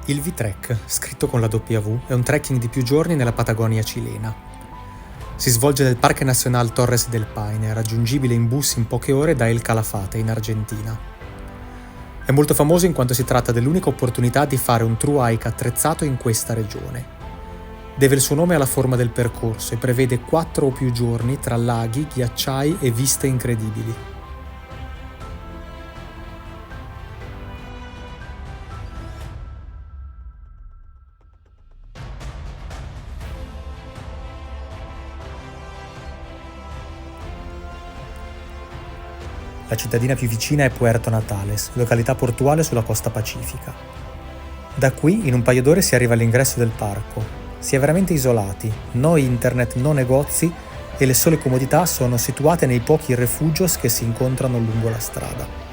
Il V-Trek, scritto con la W, è un trekking di più giorni nella Patagonia cilena. Si svolge nel Parque Nacional Torres del Paine, raggiungibile in bus in poche ore da El Calafate, in Argentina. È molto famoso in quanto si tratta dell'unica opportunità di fare un true hike attrezzato in questa regione. Deve il suo nome alla forma del percorso e prevede 4 o più giorni tra laghi, ghiacciai e viste incredibili. La cittadina più vicina è Puerto Natales, località portuale sulla costa pacifica. Da qui, in un paio d'ore, si arriva all'ingresso del parco. Si è veramente isolati, no internet, no negozi e le sole comodità sono situate nei pochi refugios che si incontrano lungo la strada.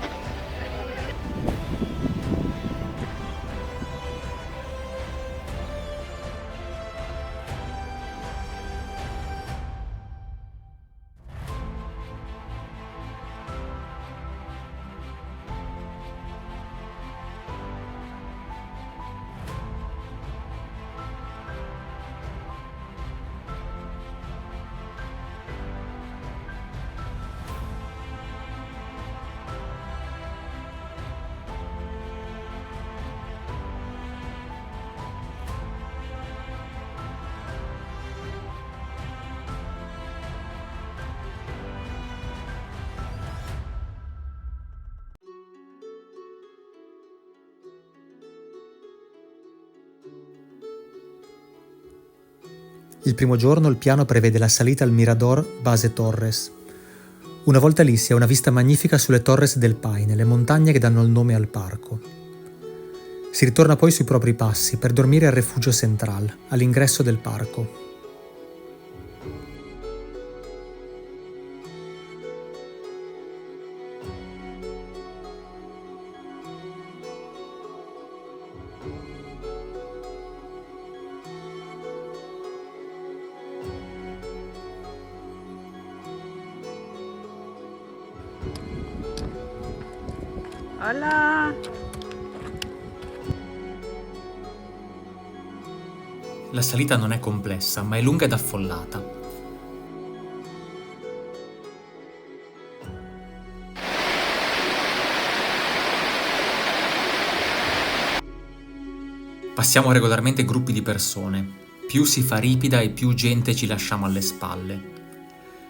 Il primo giorno il piano prevede la salita al Mirador Base Torres. Una volta lì si ha una vista magnifica sulle Torres del Paine, le montagne che danno il nome al parco. Si ritorna poi sui propri passi per dormire al Refugio Central, all'ingresso del parco. Hola! La salita non è complessa, ma è lunga ed affollata. Passiamo regolarmente gruppi di persone. Più si fa ripida e più gente ci lasciamo alle spalle.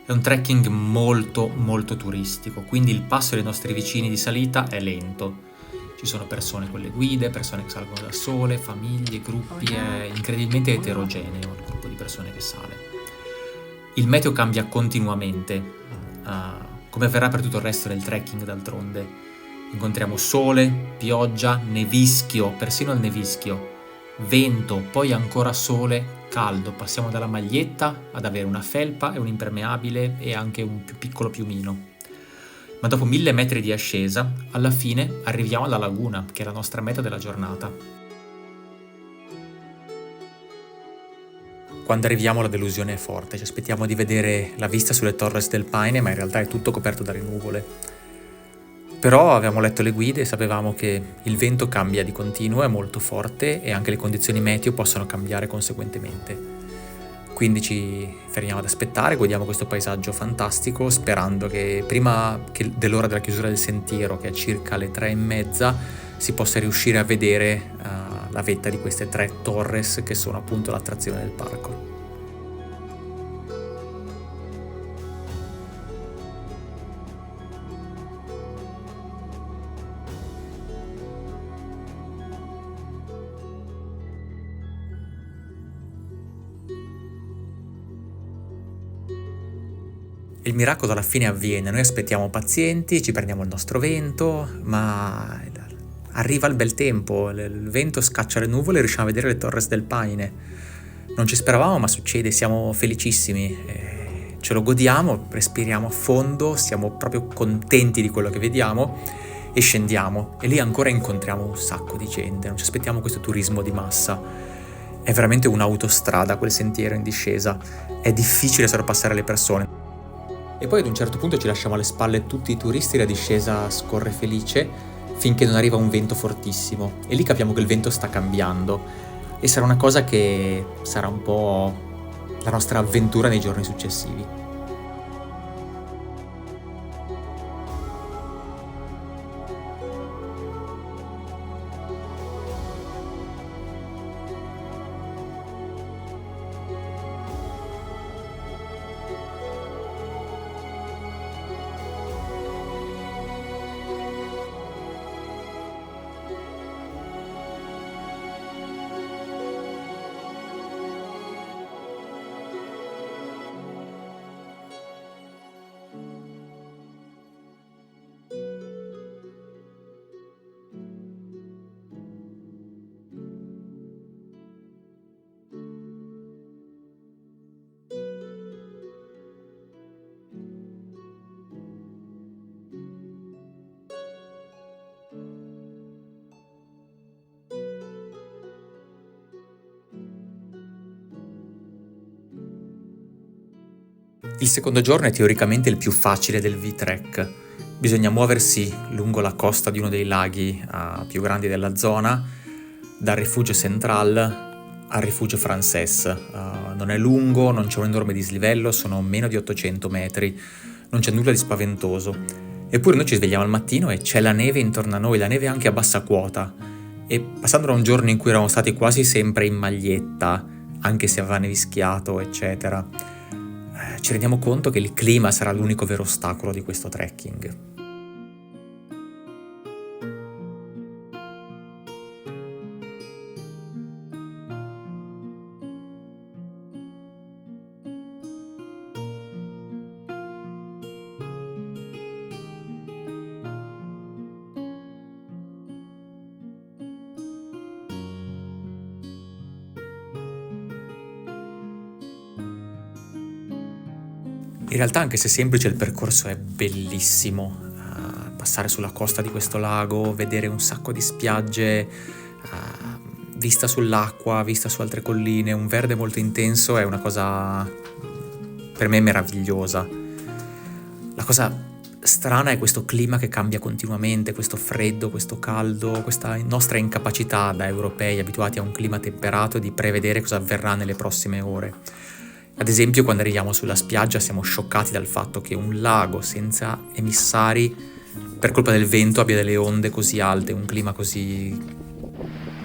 È un trekking molto turistico, quindi il passo dei nostri vicini di salita è lento. Ci sono persone con le guide, persone che salgono da sole, famiglie, gruppi, è incredibilmente eterogeneo il gruppo di persone che sale. Il meteo cambia continuamente, come avverrà per tutto il resto del trekking d'altronde. Incontriamo sole, pioggia, nevischio, persino il nevischio, vento, poi ancora sole, caldo, passiamo dalla maglietta ad avere una felpa e un impermeabile e anche un più piccolo piumino. Ma dopo 1000 metri di ascesa, alla fine arriviamo alla laguna, che è la nostra meta della giornata. Quando arriviamo la delusione è forte, ci aspettiamo di vedere la vista sulle Torres del Paine, ma in realtà è tutto coperto dalle nuvole. Però avevamo letto le guide e sapevamo che il vento cambia di continuo, è molto forte e anche le condizioni meteo possono cambiare conseguentemente. Quindi ci fermiamo ad aspettare, godiamo questo paesaggio fantastico, sperando che prima dell'ora della chiusura del sentiero, che è circa le 3:30, si possa riuscire a vedere la vetta di queste 3 torres che sono appunto l'attrazione del parco. Il miracolo alla fine avviene, noi aspettiamo pazienti, ci prendiamo il nostro vento, ma arriva il bel tempo, il vento scaccia le nuvole e riusciamo a vedere le Torres del Paine. Non ci speravamo, ma succede, siamo felicissimi, ce lo godiamo, respiriamo a fondo, siamo proprio contenti di quello che vediamo e scendiamo. E lì ancora incontriamo un sacco di gente, non ci aspettiamo questo turismo di massa. È veramente un'autostrada quel sentiero in discesa, è difficile sorpassare le persone. E poi ad un certo punto ci lasciamo alle spalle tutti i turisti, la discesa scorre felice finché non arriva un vento fortissimo e lì capiamo che il vento sta cambiando e sarà una cosa che sarà un po' la nostra avventura nei giorni successivi. Il secondo giorno è teoricamente il più facile del V-Trek. Bisogna muoversi lungo la costa di uno dei laghi più grandi della zona, dal rifugio Central al rifugio Frances. Non è lungo, non c'è un enorme dislivello, sono meno di 800 metri, non c'è nulla di spaventoso. Eppure noi ci svegliamo al mattino e c'è la neve intorno a noi, la neve anche a bassa quota. E passando da un giorno in cui eravamo stati quasi sempre in maglietta, anche se aveva nevischiato, eccetera, ci rendiamo conto che il clima sarà l'unico vero ostacolo di questo trekking. In realtà, anche se semplice, il percorso è bellissimo. Passare sulla costa di questo lago, vedere un sacco di spiagge, vista sull'acqua, vista su altre colline, un verde molto intenso è una cosa per me meravigliosa. La cosa strana è questo clima che cambia continuamente, questo freddo, questo caldo, questa nostra incapacità da europei abituati a un clima temperato di prevedere cosa avverrà nelle prossime ore. Ad esempio, quando arriviamo sulla spiaggia siamo scioccati dal fatto che un lago senza emissari, per colpa del vento, abbia delle onde così alte, un clima così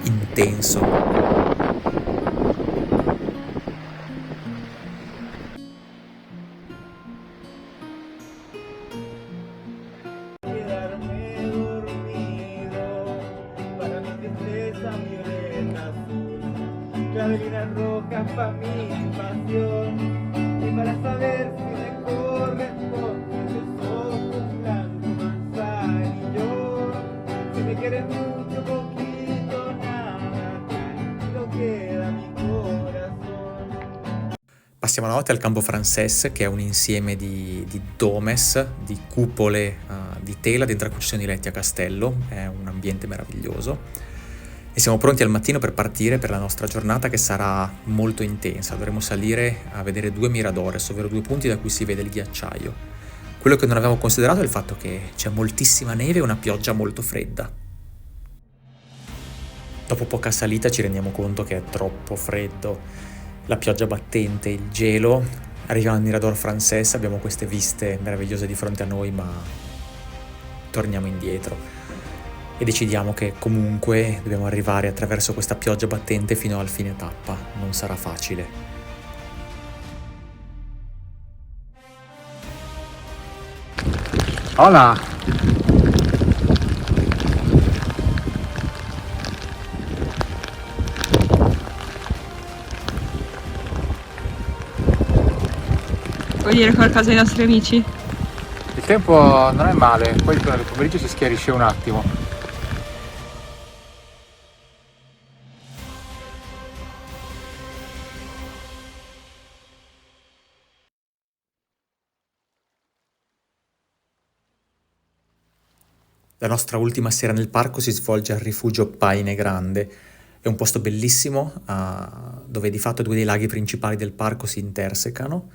intenso. Clavelina roja pa' mi pasión y para saber si me corresponde tus ojos blanco manzanillo. Si me quieres mucho, poquito, nada, tranquilo queda mi corazón. Passiamo la notte al campo Frances, che è un insieme di domes, di cupole di tela dentro a cui ci sono i letti a castello. È un ambiente meraviglioso. E siamo pronti al mattino per partire per la nostra giornata, che sarà molto intensa. Dovremo salire a vedere 2 miradores, ovvero 2 punti da cui si vede il ghiacciaio. Quello che non avevamo considerato è il fatto che c'è moltissima neve e una pioggia molto fredda. Dopo poca salita ci rendiamo conto che è troppo freddo. La pioggia battente, il gelo. Arriviamo al Mirador Frances, abbiamo queste viste meravigliose di fronte a noi, ma torniamo indietro. E decidiamo che comunque dobbiamo arrivare attraverso questa pioggia battente fino al fine tappa. Non sarà facile. Hola! Vuoi dire qualcosa ai nostri amici? Il tempo non è male, poi nel pomeriggio si schiarisce un attimo. La nostra ultima sera nel parco si svolge al rifugio Paine Grande. È un posto bellissimo, dove di fatto 2 dei laghi principali del parco si intersecano.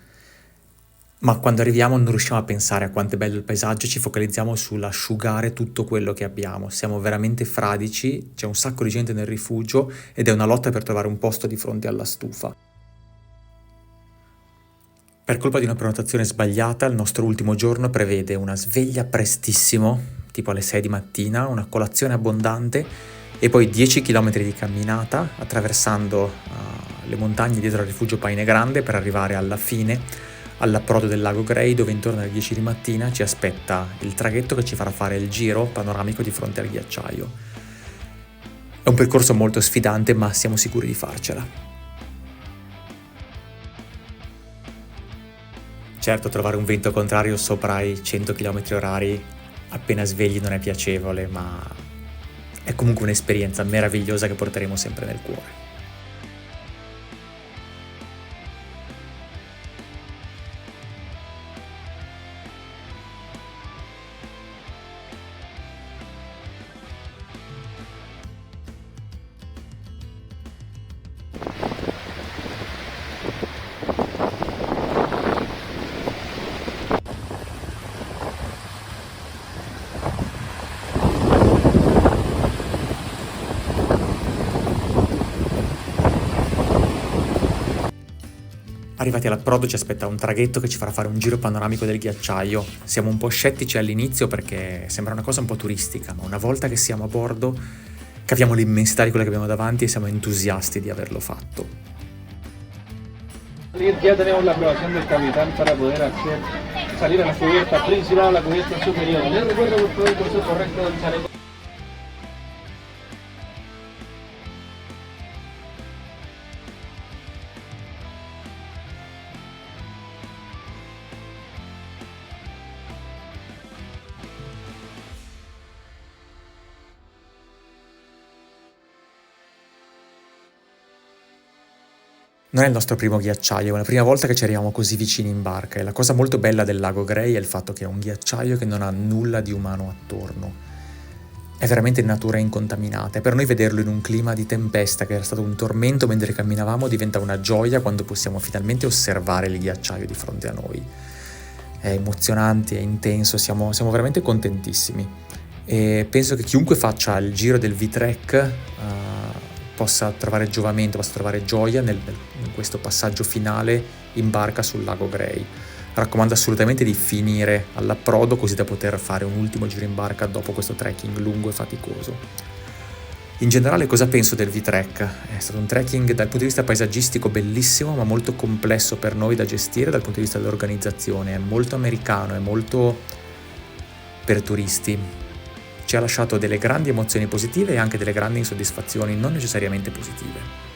Ma quando arriviamo non riusciamo a pensare a quanto è bello il paesaggio, ci focalizziamo sull'asciugare tutto quello che abbiamo. Siamo veramente fradici, c'è un sacco di gente nel rifugio ed è una lotta per trovare un posto di fronte alla stufa. Per colpa di una prenotazione sbagliata, il nostro ultimo giorno prevede una sveglia prestissimo, tipo alle 6 di mattina, una colazione abbondante e poi 10 km di camminata attraversando le montagne dietro al rifugio Paine Grande per arrivare alla fine, all'approdo del lago Grey, dove intorno alle 10 di mattina ci aspetta il traghetto che ci farà fare il giro panoramico di fronte al ghiacciaio. È un percorso molto sfidante, ma siamo sicuri di farcela. Certo, trovare un vento contrario sopra i 100 km/h appena svegli non è piacevole, ma è comunque un'esperienza meravigliosa che porteremo sempre nel cuore. Arrivati all'approdo ci aspetta un traghetto che ci farà fare un giro panoramico del ghiacciaio. Siamo un po' scettici all'inizio perché sembra una cosa un po' turistica, ma una volta che siamo a bordo capiamo l'immensità di quello che abbiamo davanti e siamo entusiasti di averlo fatto. Ya tenemos la aprobación del capitán para poder salir a la cubierta principal o la cubierta superior. Les recuerdo por favor el curso correcto del chaleco. Non è il nostro primo ghiacciaio, è la prima volta che ci arriviamo così vicini in barca e la cosa molto bella del lago Grey è il fatto che è un ghiacciaio che non ha nulla di umano attorno. È veramente natura incontaminata e per noi vederlo in un clima di tempesta che era stato un tormento mentre camminavamo diventa una gioia quando possiamo finalmente osservare il ghiacciaio di fronte a noi. È emozionante, è intenso, siamo veramente contentissimi e penso che chiunque faccia il giro del V-Trek possa trovare giovamento, possa trovare gioia in questo passaggio finale in barca sul lago Grey. Raccomando assolutamente di finire all'approdo così da poter fare un ultimo giro in barca dopo questo trekking lungo e faticoso. In generale cosa penso del V-Trek? È stato un trekking dal punto di vista paesaggistico bellissimo ma molto complesso per noi da gestire dal punto di vista dell'organizzazione, è molto americano, è molto per turisti. Ci ha lasciato delle grandi emozioni positive e anche delle grandi insoddisfazioni non necessariamente positive.